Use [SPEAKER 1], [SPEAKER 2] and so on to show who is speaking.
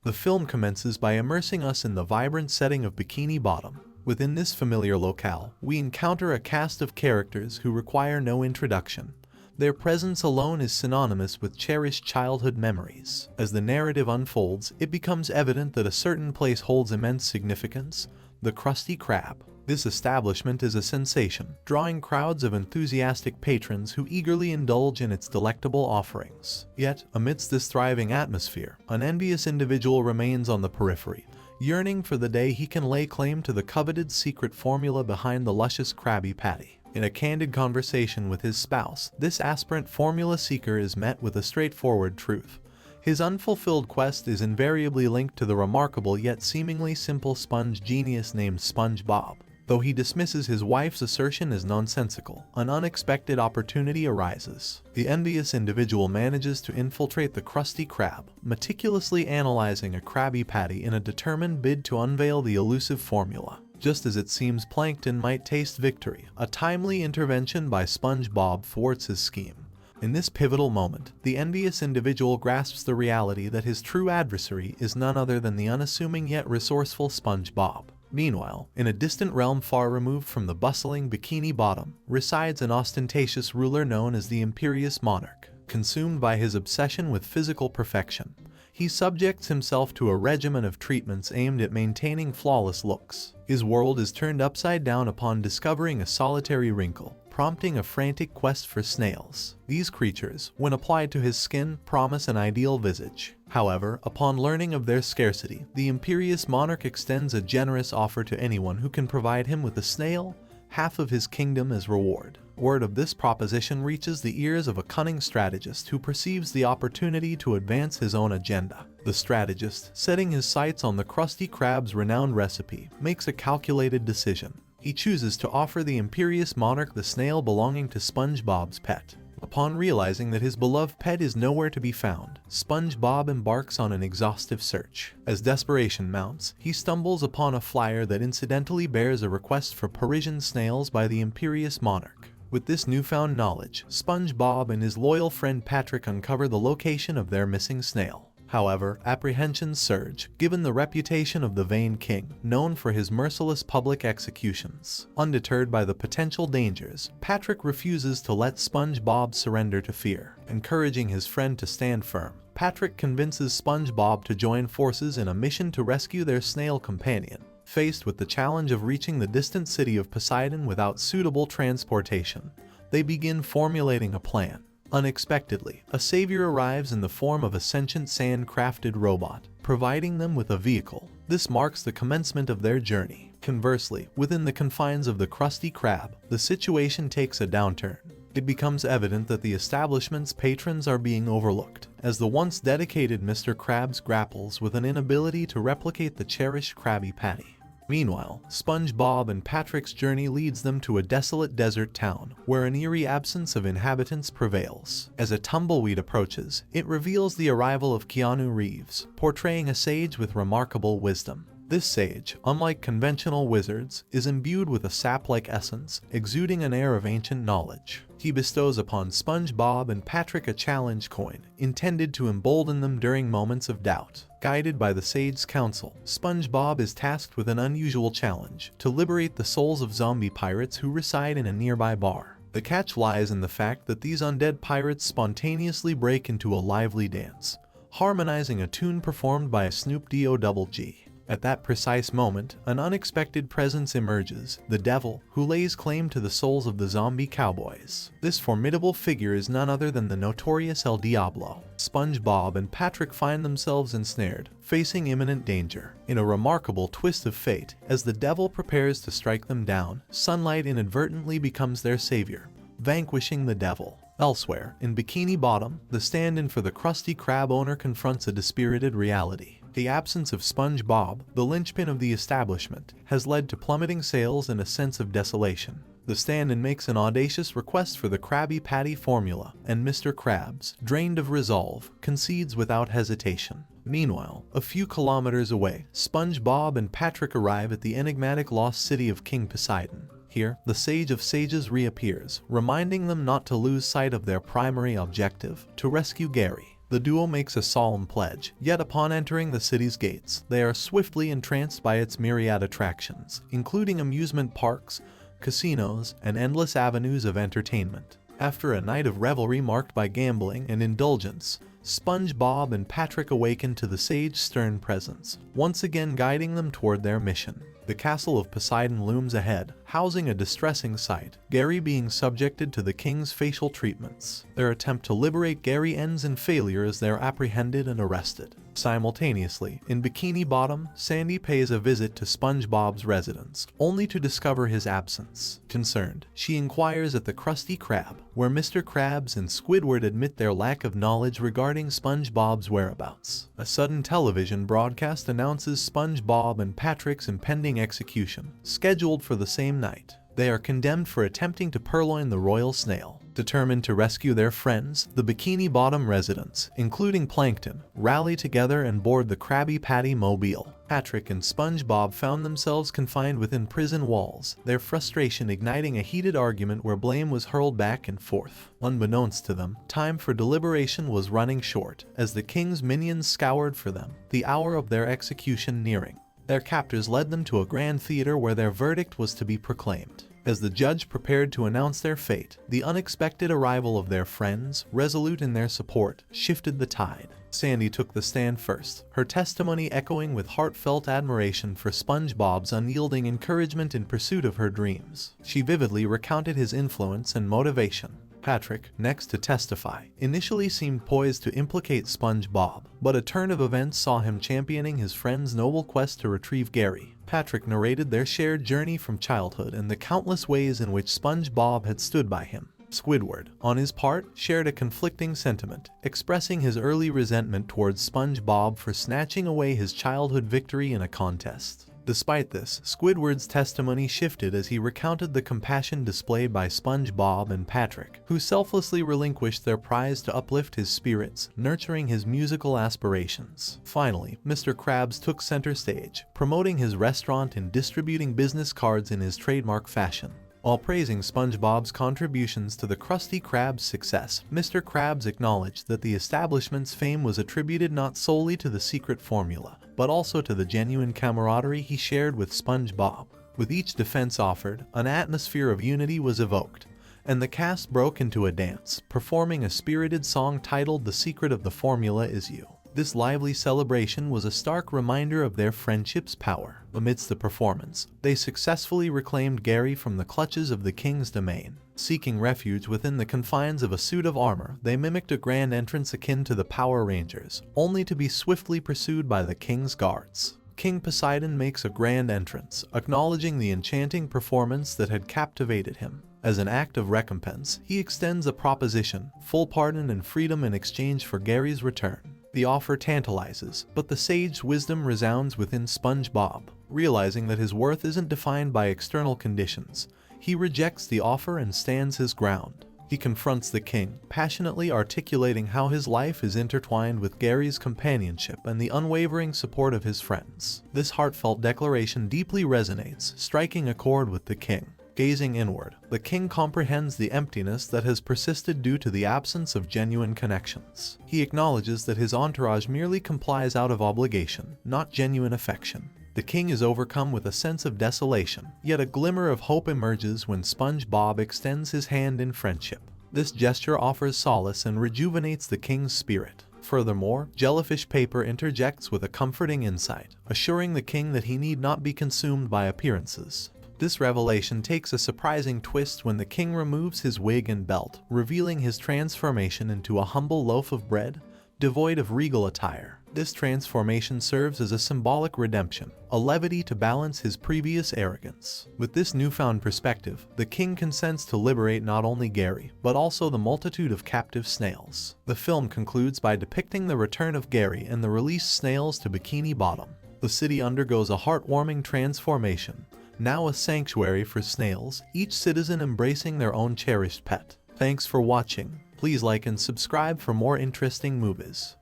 [SPEAKER 1] The film commences by immersing us in the vibrant setting of Bikini Bottom. Within this familiar locale, we encounter a cast of characters who require no introduction. Their presence alone is synonymous with cherished childhood memories. As the narrative unfolds, it becomes evident that a certain place holds immense significance: the Krusty Krab. This establishment is a sensation, drawing crowds of enthusiastic patrons who eagerly indulge in its delectable offerings. Yet, amidst this thriving atmosphere, an envious individual remains on the periphery, yearning for the day he can lay claim to the coveted secret formula behind the luscious Krabby Patty. In a candid conversation with his spouse, this aspirant formula seeker is met with a straightforward truth. His unfulfilled quest is invariably linked to the remarkable yet seemingly simple sponge genius named SpongeBob. Though he dismisses his wife's assertion as nonsensical, an unexpected opportunity arises. The envious individual manages to infiltrate the Krusty Krab, meticulously analyzing a Krabby Patty in a determined bid to unveil the elusive formula. Just as it seems Plankton might taste victory, a timely intervention by SpongeBob thwarts his scheme. In this pivotal moment, the envious individual grasps the reality that his true adversary is none other than the unassuming yet resourceful SpongeBob. Meanwhile, in a distant realm far removed from the bustling Bikini Bottom, resides an ostentatious ruler known as the Imperious Monarch. Consumed by his obsession with physical perfection, he subjects himself to a regimen of treatments aimed at maintaining flawless looks. His world is turned upside down upon discovering a solitary wrinkle, prompting a frantic quest for snails. These creatures, when applied to his skin, promise an ideal visage. However, upon learning of their scarcity, the Imperious Monarch extends a generous offer to anyone who can provide him with a snail, half of his kingdom as reward. Word of this proposition reaches the ears of a cunning strategist who perceives the opportunity to advance his own agenda. The strategist, setting his sights on the Krusty Krab's renowned recipe, makes a calculated decision. He chooses to offer the Imperious Monarch the snail belonging to SpongeBob's pet. Upon realizing that his beloved pet is nowhere to be found, SpongeBob embarks on an exhaustive search. As desperation mounts, he stumbles upon a flyer that incidentally bears a request for Parisian snails by the Imperious Monarch. With this newfound knowledge, SpongeBob and his loyal friend Patrick uncover the location of their missing snail. However, apprehensions surge, given the reputation of the vain king, known for his merciless public executions. Undeterred by the potential dangers, Patrick refuses to let SpongeBob surrender to fear. Encouraging his friend to stand firm, Patrick convinces SpongeBob to join forces in a mission to rescue their snail companion. Faced with the challenge of reaching the distant city of Poseidon without suitable transportation, they begin formulating a plan. Unexpectedly, a savior arrives in the form of a sentient sand-crafted robot, providing them with a vehicle. This marks the commencement of their journey. Conversely, within the confines of the Krusty Krab, the situation takes a downturn. It becomes evident that the establishment's patrons are being overlooked, as the once dedicated Mr. Krabs grapples with an inability to replicate the cherished Krabby Patty. Meanwhile, SpongeBob and Patrick's journey leads them to a desolate desert town, where an eerie absence of inhabitants prevails. As a tumbleweed approaches, it reveals the arrival of Keanu Reeves, portraying a sage with remarkable wisdom. This sage, unlike conventional wizards, is imbued with a sap-like essence, exuding an air of ancient knowledge. He bestows upon SpongeBob and Patrick a challenge coin, intended to embolden them during moments of doubt. Guided by the sage's counsel, SpongeBob is tasked with an unusual challenge: to liberate the souls of zombie pirates who reside in a nearby bar. The catch lies in the fact that these undead pirates spontaneously break into a lively dance, harmonizing a tune performed by a Snoop Dogg. At that precise moment, an unexpected presence emerges: the devil, who lays claim to the souls of the zombie cowboys. This formidable figure is none other than the notorious El Diablo. SpongeBob and Patrick find themselves ensnared, facing imminent danger. In a remarkable twist of fate, as the devil prepares to strike them down, sunlight inadvertently becomes their savior, vanquishing the devil. Elsewhere, in Bikini Bottom, the stand-in for the Krusty Krab owner confronts a dispirited reality. The absence of SpongeBob, the linchpin of the establishment, has led to plummeting sales and a sense of desolation. The stand-in makes an audacious request for the Krabby Patty formula, and Mr. Krabs, drained of resolve, concedes without hesitation. Meanwhile, a few kilometers away, SpongeBob and Patrick arrive at the enigmatic lost city of King Poseidon. Here, the Sage of Sages reappears, reminding them not to lose sight of their primary objective: to rescue Gary. The duo makes a solemn pledge, yet upon entering the city's gates, they are swiftly entranced by its myriad attractions, including amusement parks, casinos, and endless avenues of entertainment. After a night of revelry marked by gambling and indulgence, SpongeBob and Patrick awaken to the sage's stern presence, once again guiding them toward their mission. The castle of Poseidon looms ahead, housing a distressing sight, Gary being subjected to the king's facial treatments. Their attempt to liberate Gary ends in failure as they are apprehended and arrested. Simultaneously, in Bikini Bottom, Sandy pays a visit to SpongeBob's residence, only to discover his absence. Concerned, she inquires at the Krusty Krab, where Mr. Krabs and Squidward admit their lack of knowledge regarding SpongeBob's whereabouts. A sudden television broadcast announces SpongeBob and Patrick's impending execution, scheduled for the same night. They are condemned for attempting to purloin the royal snail. Determined to rescue their friends, the Bikini Bottom residents, including Plankton, rally together and board the Krabby Patty mobile. Patrick and SpongeBob found themselves confined within prison walls, their frustration igniting a heated argument where blame was hurled back and forth. Unbeknownst to them, time for deliberation was running short, as the king's minions scoured for them, the hour of their execution nearing. Their captors led them to a grand theater where their verdict was to be proclaimed. As the judge prepared to announce their fate, the unexpected arrival of their friends, resolute in their support, shifted the tide. Sandy took the stand first, her testimony echoing with heartfelt admiration for SpongeBob's unyielding encouragement in pursuit of her dreams. She vividly recounted his influence and motivation. Patrick, next to testify, initially seemed poised to implicate SpongeBob, but a turn of events saw him championing his friend's noble quest to retrieve Gary. Patrick narrated their shared journey from childhood and the countless ways in which SpongeBob had stood by him. Squidward, on his part, shared a conflicting sentiment, expressing his early resentment towards SpongeBob for snatching away his childhood victory in a contest. Despite this, Squidward's testimony shifted as he recounted the compassion displayed by SpongeBob and Patrick, who selflessly relinquished their prize to uplift his spirits, nurturing his musical aspirations. Finally, Mr. Krabs took center stage, promoting his restaurant and distributing business cards in his trademark fashion. While praising SpongeBob's contributions to the Krusty Krab's success, Mr. Krabs acknowledged that the establishment's fame was attributed not solely to the secret formula, but also to the genuine camaraderie he shared with SpongeBob. With each defense offered, an atmosphere of unity was evoked, and the cast broke into a dance, performing a spirited song titled "The Secret of the Formula Is You." This lively celebration was a stark reminder of their friendship's power. Amidst the performance, they successfully reclaimed Gary from the clutches of the king's domain. Seeking refuge within the confines of a suit of armor, they mimicked a grand entrance akin to the Power Rangers, only to be swiftly pursued by the king's guards. King Poseidon makes a grand entrance, acknowledging the enchanting performance that had captivated him. As an act of recompense, he extends a proposition, full pardon and freedom in exchange for Gary's return. The offer tantalizes, but the sage's wisdom resounds within SpongeBob. Realizing that his worth isn't defined by external conditions, he rejects the offer and stands his ground. He confronts the king, passionately articulating how his life is intertwined with Gary's companionship and the unwavering support of his friends. This heartfelt declaration deeply resonates, striking a chord with the king. Gazing inward, the king comprehends the emptiness that has persisted due to the absence of genuine connections. He acknowledges that his entourage merely complies out of obligation, not genuine affection. The king is overcome with a sense of desolation, yet a glimmer of hope emerges when SpongeBob extends his hand in friendship. This gesture offers solace and rejuvenates the king's spirit. Furthermore, Jellyfish Paper interjects with a comforting insight, assuring the king that he need not be consumed by appearances. This revelation takes a surprising twist when the king removes his wig and belt, revealing his transformation into a humble loaf of bread, devoid of regal attire. This transformation serves as a symbolic redemption, a levity to balance his previous arrogance. With this newfound perspective, the king consents to liberate not only Gary, but also the multitude of captive snails. The film concludes by depicting the return of Gary and the released snails to Bikini Bottom. The city undergoes a heartwarming transformation, now a sanctuary for snails, each citizen embracing their own cherished pet. Thanks for watching. Please like and subscribe for more interesting movies.